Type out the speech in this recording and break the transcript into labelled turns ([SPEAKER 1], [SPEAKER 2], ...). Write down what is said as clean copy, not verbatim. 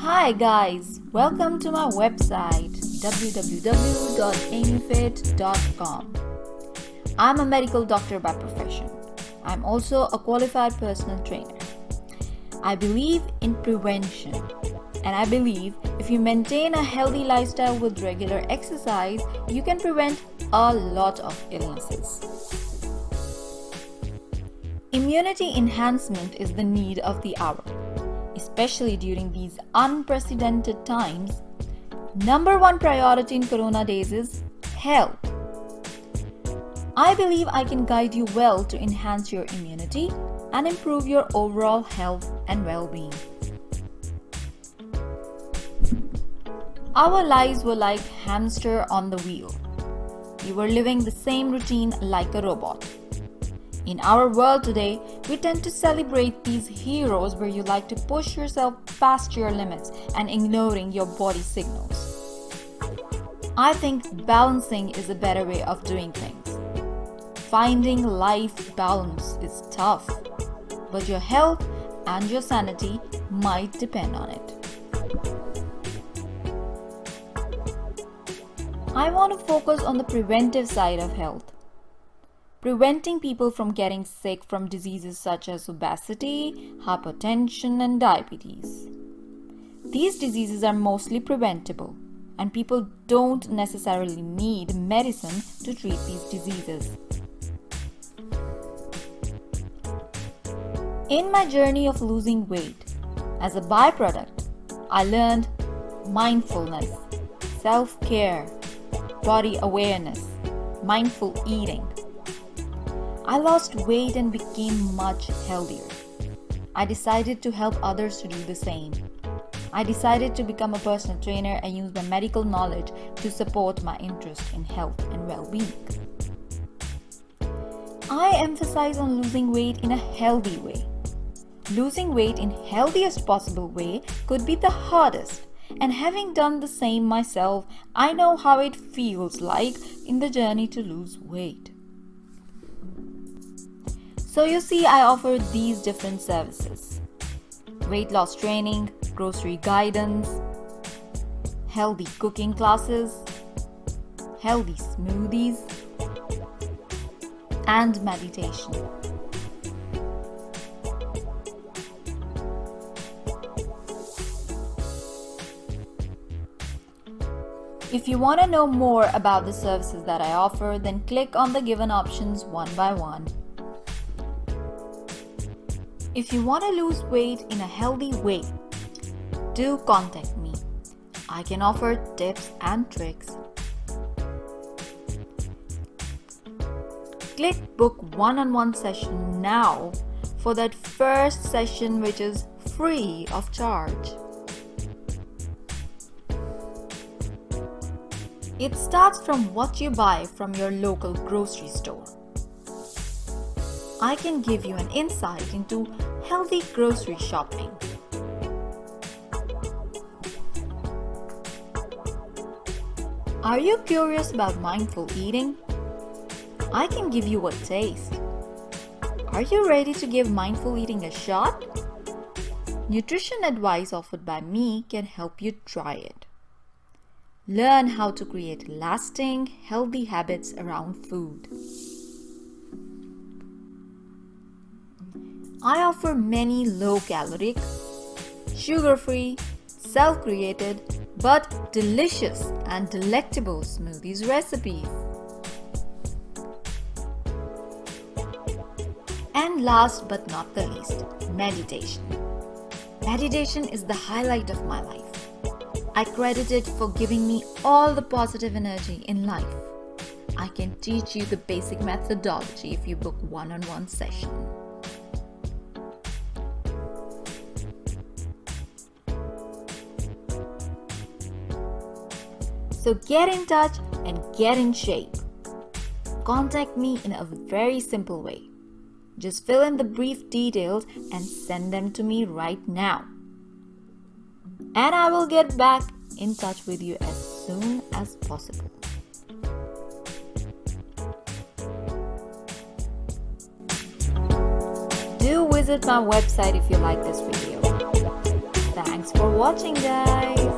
[SPEAKER 1] Hi guys, welcome to my website www.amyfit.com. I'm a medical doctor by profession. I'm also a qualified personal trainer. I believe in prevention, and I believe if you maintain a healthy lifestyle with regular exercise, you can prevent a lot of illnesses. Immunity enhancement is the need of the hour, especially during these unprecedented times. Number one priority in Corona days is health. I believe I can guide you well to enhance your immunity and improve your overall health and well-being. Our lives were like hamster on the wheel. We were living the same routine like a robot. In our world today, we tend to celebrate these heroes where you like to push yourself past your limits and ignoring your body signals. I think balancing is a better way of doing things. Finding life balance is tough, but your health and your sanity might depend on it. I want to focus on the preventive side of health. Preventing people from getting sick from diseases such as obesity, hypertension, and diabetes. These diseases are mostly preventable, and people don't necessarily need medicine to treat these diseases. In my journey of losing weight, as a byproduct, I learned mindfulness, self-care, body awareness, mindful eating. I lost weight and became much healthier. I decided to help others to do the same. I decided to become a personal trainer and use my medical knowledge to support my interest in health and well-being. I emphasize on losing weight in a healthy way. Losing weight in healthiest possible way could be the hardest, and having done the same myself, I know how it feels like in the journey to lose weight. So you see, I offer these different services: weight loss training, grocery guidance, healthy cooking classes, healthy smoothies, and meditation. If you want to know more about the services that I offer, then click on the given options one by one. If you want to lose weight in a healthy way, do contact me. I can offer tips and tricks. Click book one-on-one session now for that first session, which is free of charge. It starts from what you buy from your local grocery store. I can give you an insight into healthy grocery shopping. Are you curious about mindful eating? I can give you a taste. Are you ready to give mindful eating a shot? Nutrition advice offered by me can help you try it. Learn how to create lasting, healthy habits around food. I offer many low-caloric, sugar-free, self-created, but delicious and delectable smoothies recipes. And last but not the least, meditation. Meditation is the highlight of my life. I credit it for giving me all the positive energy in life. I can teach you the basic methodology if you book one-on-one session. So get in touch and get in shape. Contact me in a very simple way. Just fill in the brief details and send them to me right now. And I will get back in touch with you as soon as possible. Do visit my website if you like this video. Thanks Thanks for watching, guys.